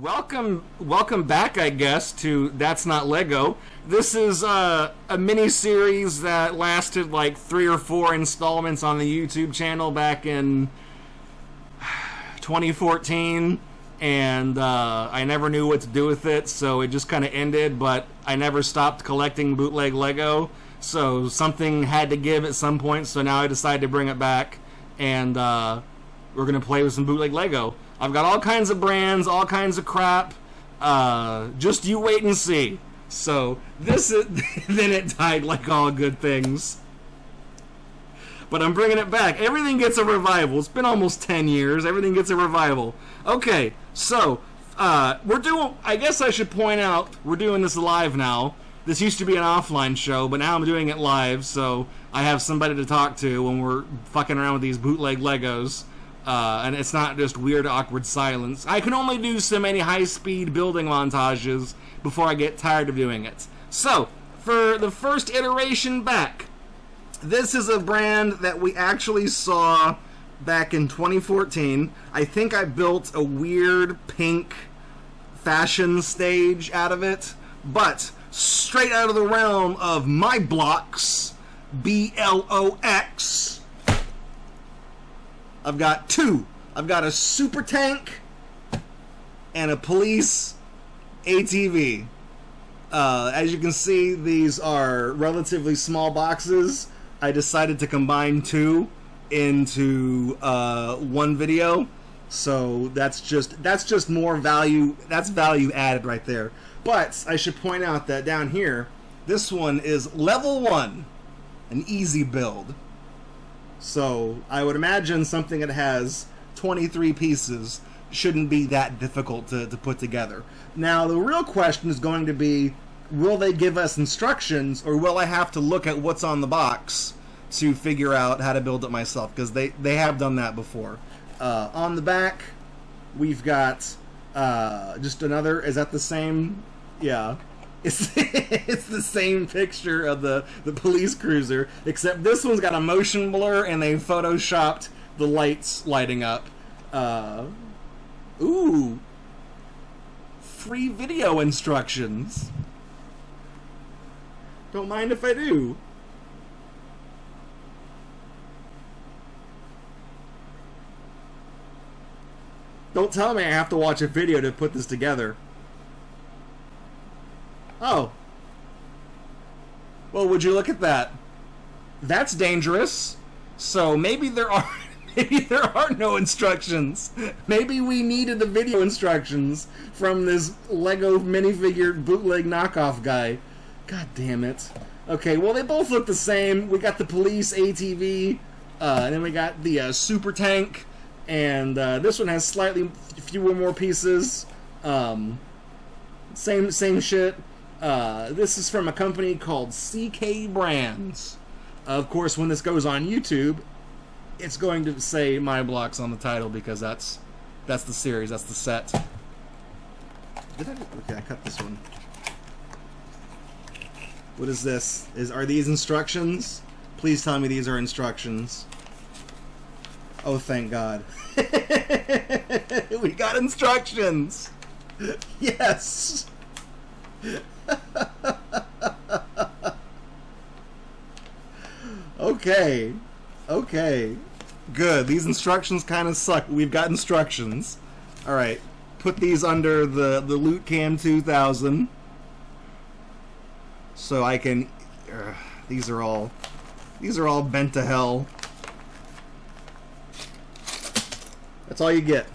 Welcome back, I guess, to That's Not Lego. This is a mini-series that lasted like 3 or 4 installments on the YouTube channel back in 2014, and I never knew what to do with it, so it just kind of ended, but I never stopped collecting bootleg Lego, so something had to give at some point, so now I decided to bring it back, and we're going to play with some bootleg Lego. I've got all kinds of brands, all kinds of crap. Just you wait and see. So, this is... then it died like all good things. But I'm bringing it back. Everything gets a revival. It's been almost 10 years. Everything gets a revival. Okay, so, we're doing... I guess I should point out, we're doing this live now. This used to be an offline show, but now I'm doing it live, so I have somebody to talk to when we're fucking around with these bootleg Legos. And it's not just weird, awkward silence. I can only do so many high-speed building montages before I get tired of doing it. So, for the first iteration back, this is a brand that we actually saw back in 2014. I think I built a weird pink fashion stage out of it, but straight out of the realm of my Blox, B-L-O-X, I've got 2. I've got a super tank and a police ATV. As you can see, these are relatively small boxes. I decided to combine 2 into one video, so that's just more value. That's value added right there. But I should point out that down here, this one is level 1, an easy build. So, I would imagine something that has 23 pieces shouldn't be that difficult to put together. Now, the real question is going to be, will they give us instructions, or will I have to look at what's on the box to figure out how to build it myself? Because they have done that before. On the back, we've got just another... Is that the same? Yeah. It's the same picture of the police cruiser, except this one's got a motion blur and they photoshopped the lights lighting up. Ooh. Free video instructions. Don't mind if I do. Don't tell me I have to watch a video to put this together. Oh. Well, would you look at that? That's dangerous. So maybe there are no instructions. Maybe we needed the video instructions from this Lego minifigure bootleg knockoff guy. God damn it. Okay, well they both look the same. We got the police ATV, and then we got the super tank, and this one has slightly fewer more pieces. Same shit. This is from a company called CK Brands. Of course, when this goes on YouTube, it's going to say My Blox on the title because that's the series, that's the set. Okay, I cut this one. What is this? Are these instructions? Please tell me these are instructions. Oh, thank God. We got instructions! Yes! Okay, good. These instructions kind of suck. We've got instructions. Alright, put these under the Loot Cam 2000 so I can... these are all bent to hell. That's all you get.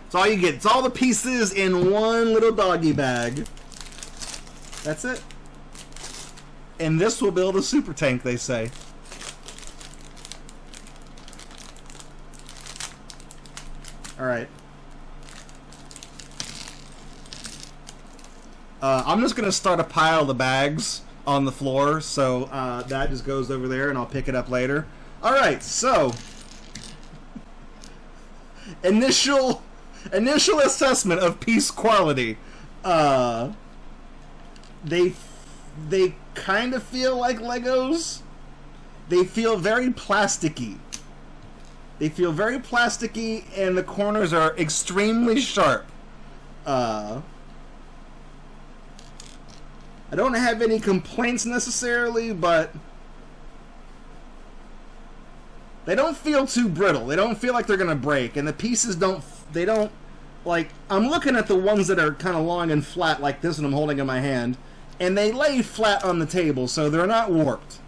That's all you get. It's all the pieces in one little doggy bag. That's it. And this will build a super tank, they say. Alright. I'm just going to start a pile of the bags on the floor, so that just goes over there and I'll pick it up later. Alright, so... Initial assessment of piece quality. They kind of feel like Legos. They feel very plasticky. And the corners are extremely sharp. I don't have any complaints necessarily, but they don't feel too brittle. They don't feel like they're gonna break, and the pieces don't. They don't like. I'm looking at the ones that are kind of long and flat, like this one I'm holding in my hand, and they lay flat on the table, so they're not warped.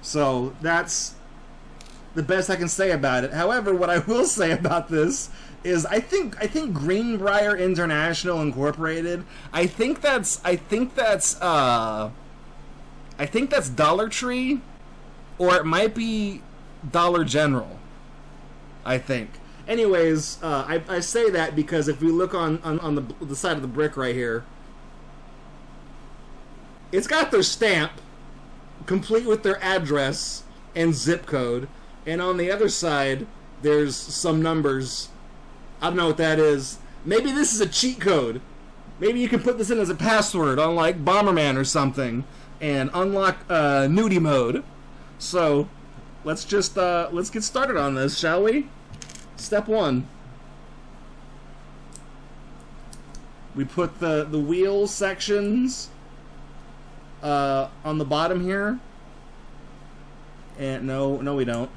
So that's the best I can say about it. However, what I will say about this is I think Greenbrier International Incorporated. I think that's Dollar Tree, or it might be Dollar General, I think. Anyways, I say that because if we look on the side of the brick right here, it's got their stamp, complete with their address and zip code, and on the other side, there's some numbers. I don't know what that is. Maybe this is a cheat code. Maybe you can put this in as a password on, like, Bomberman or something, and unlock nudie mode. So let's just let's get started on this, shall we? Step 1. We put the wheel sections on the bottom here. And no we don't.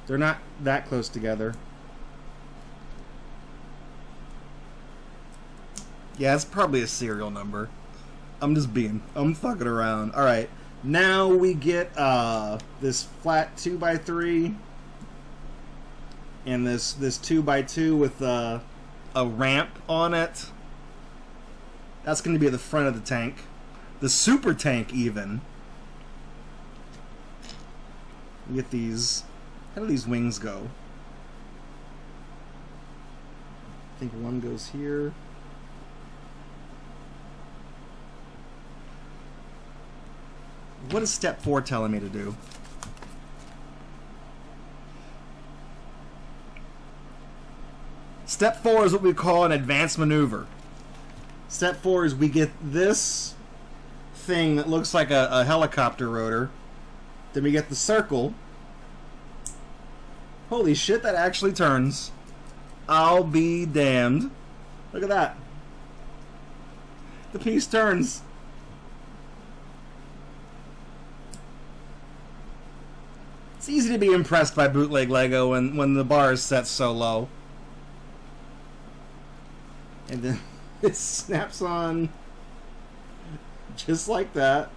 They're not that close together. Yeah, it's probably a serial number. I'm fucking around. Alright. Now we get this flat 2x3 and this 2x2 with a ramp on it. That's going to be at the front of the tank. The super tank, even. We get these. How do these wings go? I think one goes here. What is step 4 telling me to do? Step 4 is what we call an advanced maneuver. Step 4 is we get this thing that looks like a helicopter rotor. Then we get the circle. Holy shit, that actually turns. I'll be damned. Look at that. The piece turns. It's easy to be impressed by bootleg Lego when the bar is set so low. And then it snaps on just like that.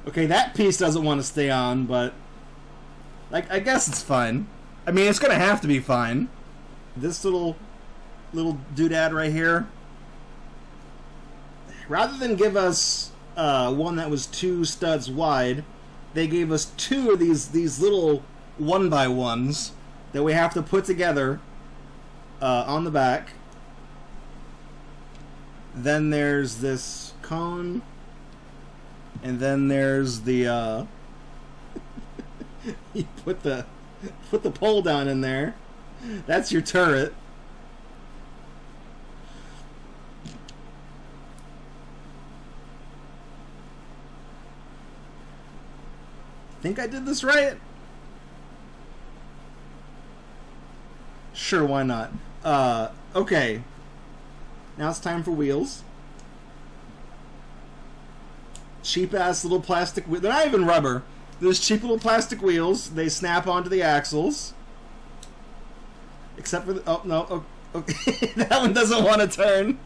Okay, that piece doesn't want to stay on, but like, I guess it's fine. I mean, it's gonna have to be fine. This little doodad right here, rather than give us one that was 2 studs wide, they gave us 2 of these little 1x1s that we have to put together on the back. Then there's this cone, and then there's the you put the pole down in there. That's your turret. Think I did this right? Sure, why not? Okay. Now it's time for wheels. Cheap-ass little plastic wheels. They're not even rubber. There's cheap little plastic wheels. They snap onto the axles. Except for the... Oh, no. Oh, okay. That one doesn't want to turn.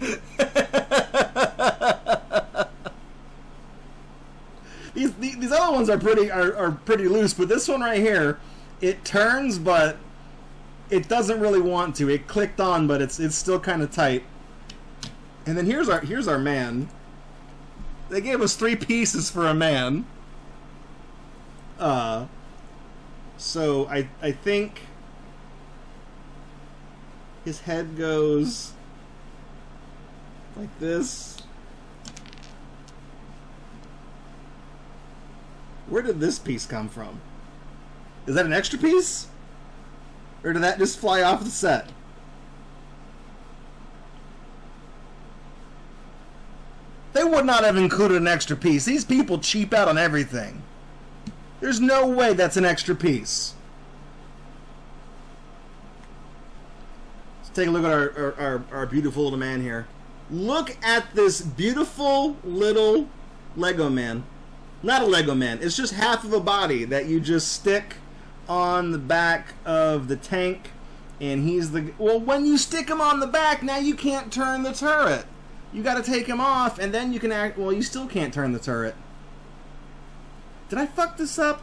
These other ones are pretty loose, but this one right here, it turns, but it doesn't really want to. It clicked on, but it's still kind of tight. And then here's our man. They gave us 3 pieces for a man. So I think his head goes like this. Where did this piece come from? Is that an extra piece? Or did that just fly off the set? They would not have included an extra piece. These people cheap out on everything. There's no way that's an extra piece. take a look at our beautiful little man here. Look at this beautiful little Lego man. Not a Lego man. It's just half of a body that you just stick on the back of the tank. And he's the... Well, when you stick him on the back, now you can't turn the turret. You got to take him off, and then you can act... Well, you still can't turn the turret. Did I fuck this up?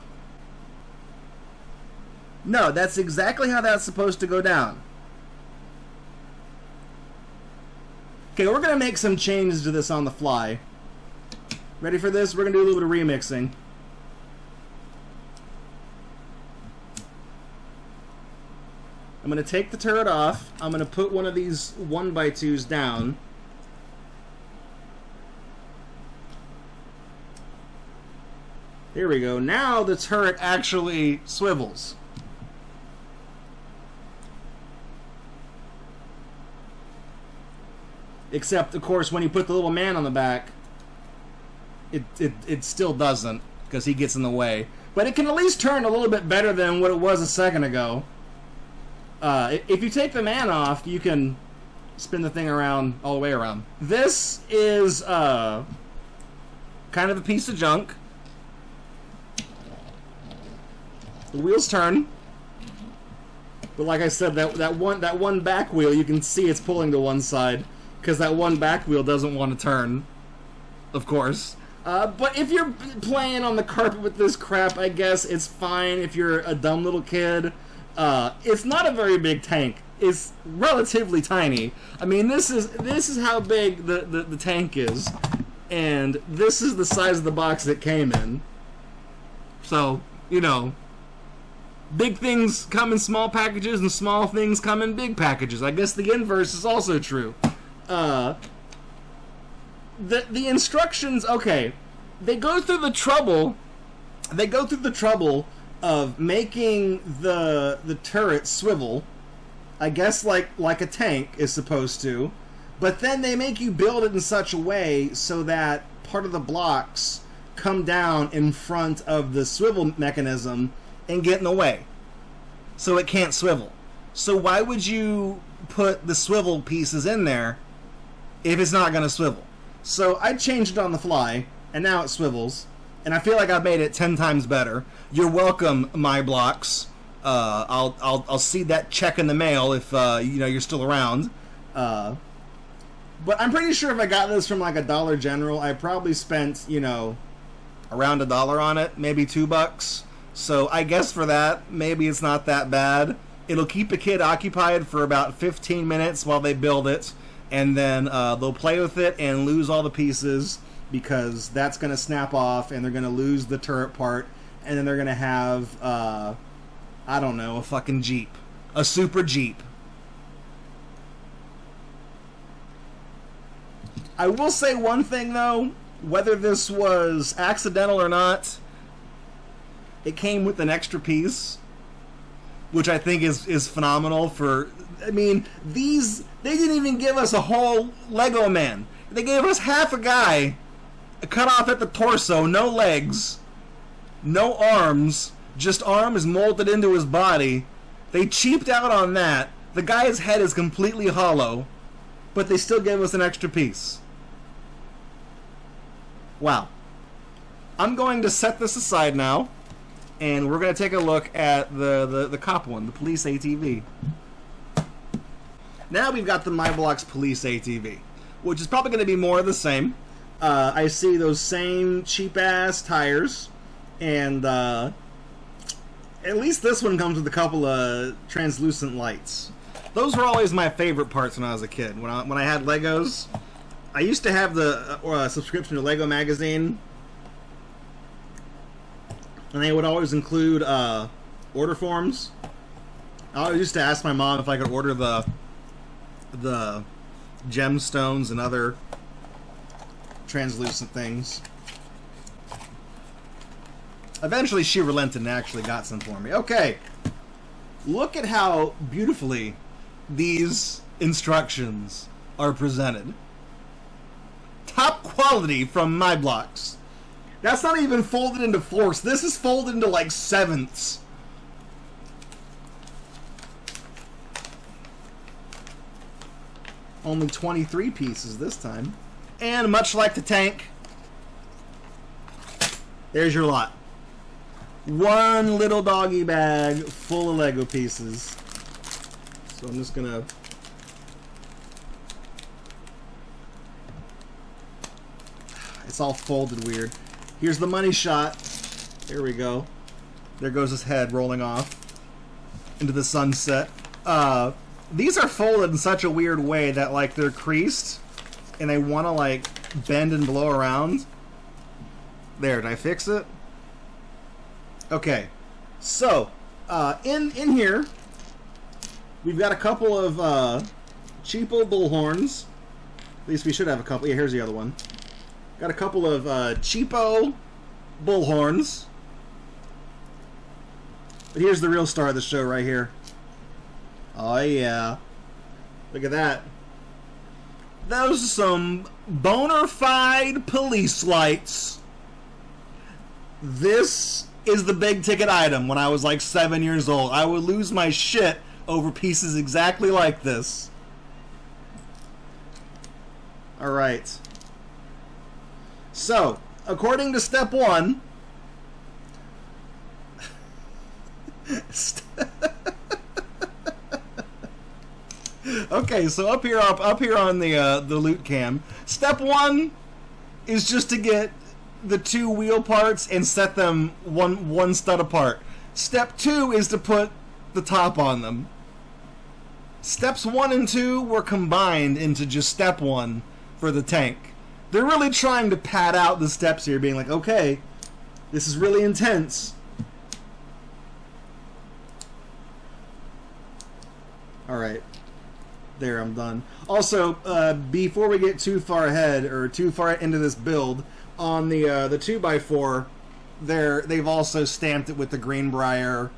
No, that's exactly how that's supposed to go down. Okay, we're going to make some changes to this on the fly. Ready for this? We're going to do a little bit of remixing. I'm going to take the turret off. I'm going to put one of these 1x2s down. There we go. Now the turret actually swivels. Except, of course, when you put the little man on the back, it still doesn't, because he gets in the way. But it can at least turn a little bit better than what it was a second ago. If you take the man off, you can spin the thing around all the way around. This is kind of a piece of junk. The wheels turn, but like I said, that one back wheel, you can see it's pulling to one side because that one back wheel doesn't want to turn, of course. But if you're playing on the carpet with this crap, I guess it's fine. If you're a dumb little kid, it's not a very big tank. It's relatively tiny. I mean, this is how big the tank is, and this is the size of the box it came in. So, you know, big things come in small packages, and small things come in big packages. I guess the inverse is also true. The instructions, okay, they go through the trouble of making the turret swivel, I guess like a tank is supposed to, but then they make you build it in such a way so that part of the blocks come down in front of the swivel mechanism and get in the way, so it can't swivel. So why would you put the swivel pieces in there if it's not going to swivel? So I changed it on the fly, and now it swivels, and I feel like I've made it 10 times better. You're welcome, my Blox. I'll see that check in the mail if you know, you're still around. But I'm pretty sure if I got this from like a Dollar General, I probably spent, you know, around $1 on it, maybe $2. So I guess for that, maybe it's not that bad. It'll keep a kid occupied for about 15 minutes while they build it, and then they'll play with it and lose all the pieces, because that's going to snap off, and they're going to lose the turret part, and then they're going to have, I don't know, a fucking Jeep. A super Jeep. I will say one thing, though. Whether this was accidental or not, it came with an extra piece, which I think is phenomenal for... I mean, they didn't even give us a whole Lego man. They gave us half a guy, cut off at the torso, no legs, no arms, just arms molded into his body. They cheaped out on that. The guy's head is completely hollow, but they still gave us an extra piece. Wow. I'm going to set this aside now, and we're going to take a look at the cop one, the police ATV. Now we've got the MyBlox Police ATV, which is probably going to be more of the same. I see those same cheap-ass tires, and at least this one comes with a couple of translucent lights. Those were always my favorite parts when I was a kid. When I had Legos, I used to have the subscription to Lego Magazine, and they would always include order forms. I always used to ask my mom if I could order the gemstones and other translucent things. Eventually she relented and actually got some for me. Okay, look at how beautifully these instructions are presented. Top quality from MyBlox. That's not even folded into fourths. This is folded into like sevenths. Only 23 pieces this time. And much like the tank, there's your lot. One little doggy bag full of Lego pieces. So I'm just gonna... It's all folded weird. Here's the money shot. There we go. There goes his head rolling off into the sunset. These are folded in such a weird way that, like, they're creased and they want to, like, bend and blow around. There, did I fix it? Okay. So, in here, we've got a couple of cheapo bullhorns. At least we should have a couple. Yeah, here's the other one. Got a couple of cheapo bullhorns. But here's the real star of the show right here. Oh yeah. Look at that. Those are some bona fide police lights. This is the big ticket item when I was like 7 years old. I would lose my shit over pieces exactly like this. Alright. So, according to step 1, okay, so up here on the loot cam, step 1 is just to get the 2 wheel parts and set them one stud apart. Step 2 is to put the top on them. Steps 1 and 2 were combined into just step 1 for the tank. They're really trying to pad out the steps here, being like, okay, this is really intense. Alright. There, I'm done. Also, before we get too far ahead, or too far into this build, on the 2x4, they've also stamped it with the Greenbrier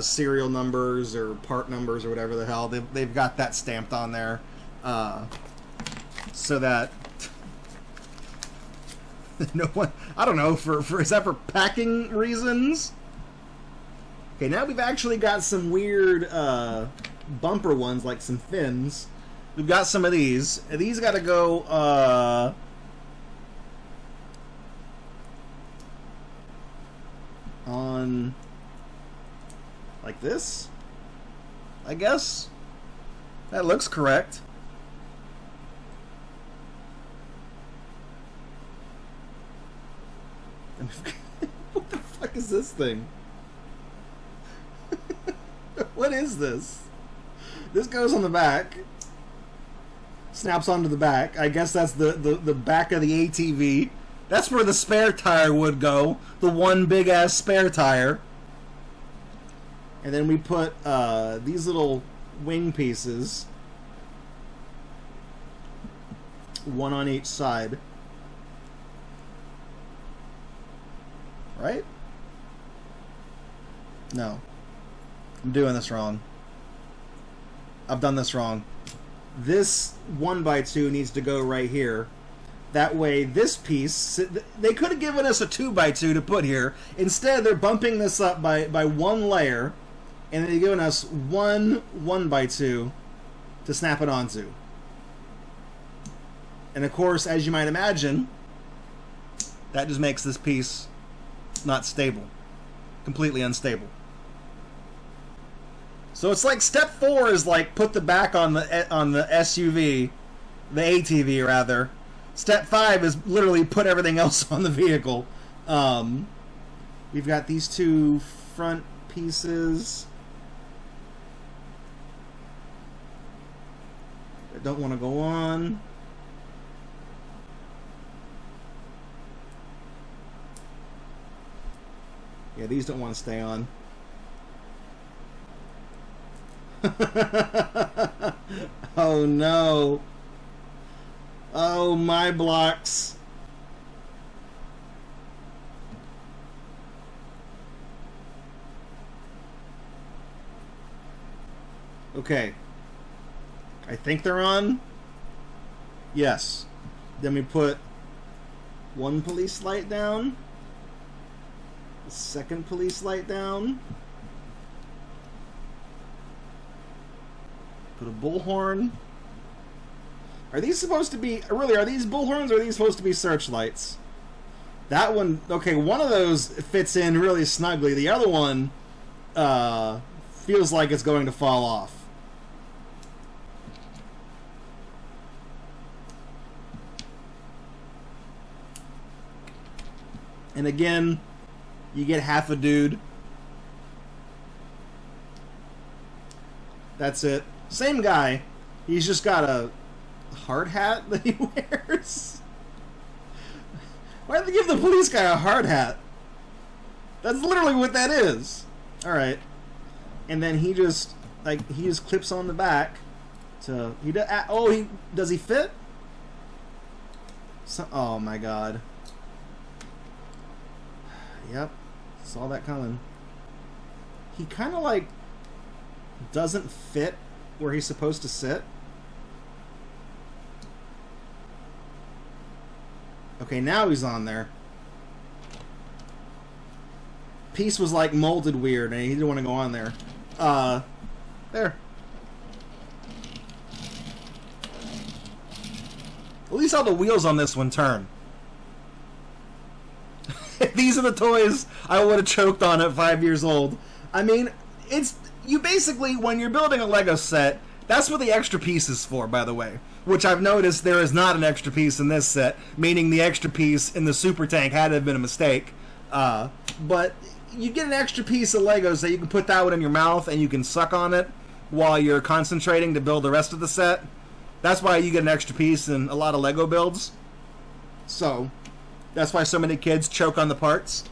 serial numbers, or part numbers, or whatever the hell. They've got that stamped on there. So that... no one... I don't know, is that for packing reasons? Okay, now we've actually got some weird... bumper ones, like some fins. We've got some of these. These gotta go on like this, I guess. That looks correct. What the fuck is this thing? What is this? This goes on the back. Snaps onto the back. I guess that's the back of the ATV. That's where the spare tire would go. The one big-ass spare tire. And then we put these little wing pieces. One on each side. Right? No. I'm doing this wrong. I've done this wrong. This 1x2 needs to go right here. That way, this piece... They could have given us a 2x2 to put here. Instead, they're bumping this up by one layer. And they're giving us one 1x2 to snap it onto. And of course, as you might imagine, that just makes this piece not stable. Completely unstable. So it's like step 4 is like put the back on the SUV, the ATV rather. Step 5 is literally put everything else on the vehicle. We've got these 2 front pieces that don't want to go on. Yeah, these don't want to stay on. Oh no. Oh my Blox. Okay. I think they're on. Yes. Then we put one police light down. The second police light down. Put a bullhorn Are these supposed to be... Really, are these bullhorns or are these supposed to be searchlights? That one... Okay, one of those fits in really snugly. The other one feels like it's going to fall off. And again, you get half a dude. That's it. Same guy. He's just got a hard hat that he wears. Why did they give the police guy a hard hat? That's literally what that is. Alright. And then he just, like, he just clips on the back. To, does he fit? Oh my god. Yep. Saw that coming. He kind of, like, doesn't fit where he's supposed to sit. Okay, now he's on there. Piece was like molded weird and he didn't want to go on there. There. At least all the wheels on this one turn. These are the toys I would have choked on at 5 years old. I mean, it's... You basically, when you're building a Lego set, that's what the extra piece is for, by the way. Which I've noticed there is not an extra piece in this set, meaning the extra piece in the super tank had to have been a mistake. But you get an extra piece of Legos so you can put that one in your mouth and you can suck on it while you're concentrating to build the rest of the set. That's why you get an extra piece in a lot of Lego builds. So, that's why so many kids choke on the parts.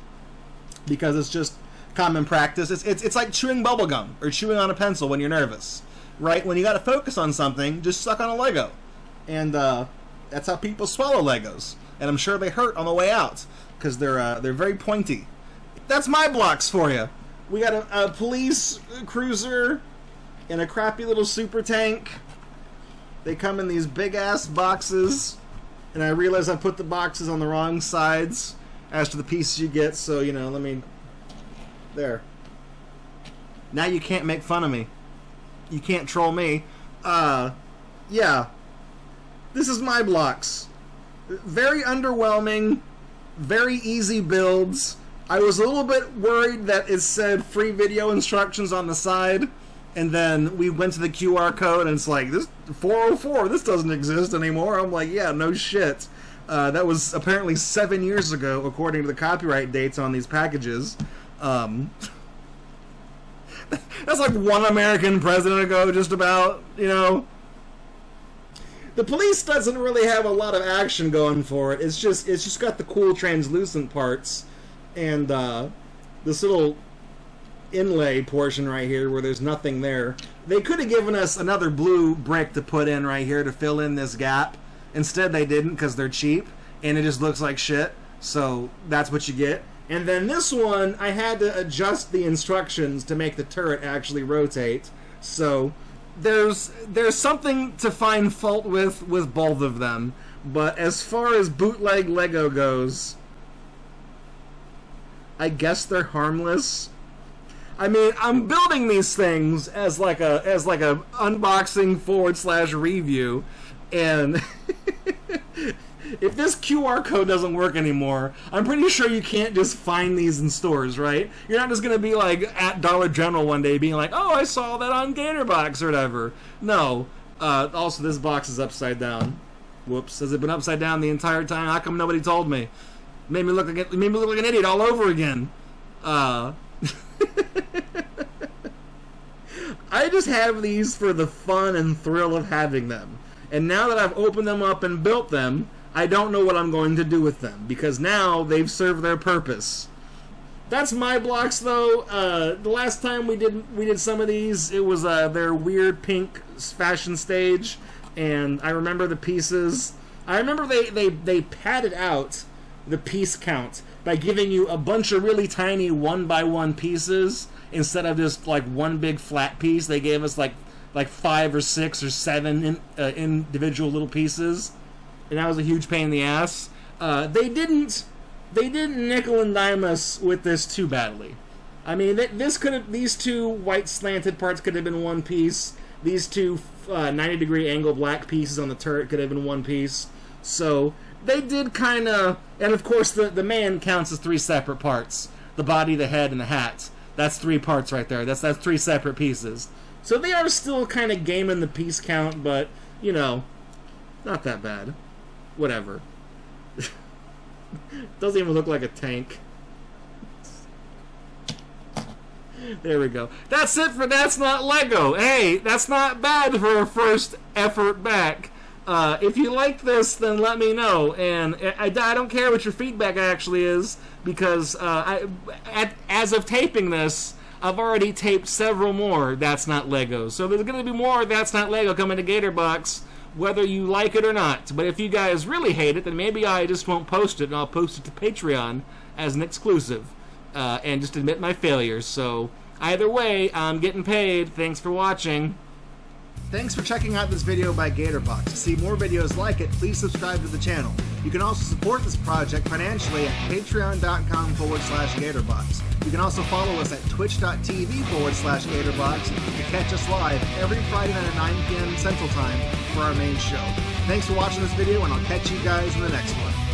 Because it's just common practice. It's like chewing bubblegum or chewing on a pencil when you're nervous. Right? When you gotta focus on something, just suck on a Lego. And that's how people swallow Legos. And I'm sure they hurt on the way out. Because they're very pointy. That's my Blox for you. We got a police cruiser and a crappy little super tank. They come in these big-ass boxes. And I realize I put the boxes on the wrong sides as to the pieces you get. So, you know, let me... There. Now you can't make fun of me. You can't troll me. Yeah. This is my Blox. Very underwhelming. Very easy builds. I was a little bit worried that it said free video instructions on the side. And then we went to the QR code and it's like, this 404, this doesn't exist anymore. I'm like, yeah, no shit. That was apparently 7 years ago, according to the copyright dates on these packages. That's like one American president ago, just about, you know. The police doesn't really have a lot of action going for it. It's just got the cool translucent parts and this little inlay portion right here where there's nothing there. They could have given us another blue brick to put in right here to fill in this gap. Instead they didn't because they're cheap and it just looks like shit. So that's what you get. And then this one, I had to adjust the instructions to make the turret actually rotate. So there's something to find fault with both of them. But as far as bootleg Lego goes, I guess they're harmless. I mean, I'm building these things as like a unboxing / review, and if this QR code doesn't work anymore, I'm pretty sure you can't just find these in stores, right? You're not just going to be like at Dollar General one day being like, oh, I saw that on GatorBox or whatever. No. Also, this box is upside down. Whoops. Has it been upside down the entire time? How come nobody told me? Made me look like an idiot all over again. I just have these for the fun and thrill of having them. And now that I've opened them up and built them, I don't know what I'm going to do with them, because now they've served their purpose. That's my Blox, though. The last time we did some of these, it was their weird pink fashion stage, and I remember the pieces. I remember they padded out the piece count by giving you a bunch of really tiny 1x1 pieces instead of just like one big flat piece. They gave us like 5 or 6 or 7 individual little pieces, and that was a huge pain in the ass. They didn't nickel and dime us with this too badly. I mean, these two white slanted parts could have been one piece. these two 90-degree angle black pieces on the turret could have been one piece. So they did kind of... And of course the man counts as 3 separate parts. The body, the head, and the hat. That's 3 parts right there. That's 3 separate pieces. So they are still kind of gaming the piece count, but, you know, not that bad. Whatever. Doesn't even look like a tank. There we go. That's it for That's Not Lego. Hey, that's not bad for a first effort back. If you like this, then let me know. And I don't care what your feedback actually is, because as of taping this, I've already taped several more That's Not Legos. So there's going to be more That's Not Lego coming to GatorBox, whether you like it or not. But if you guys really hate it, then maybe I just won't post it, and I'll post it to Patreon as an exclusive, and just admit my failures. So either way, I'm getting paid. Thanks for watching. Thanks for checking out this video by GatorBox. To see more videos like it, please subscribe to the channel. You can also support this project financially at patreon.com/GatorBox. You can also follow us at twitch.tv/GatorBox to catch us live every Friday night at 9 p.m. Central Time for our main show. Thanks for watching this video, and I'll catch you guys in the next one.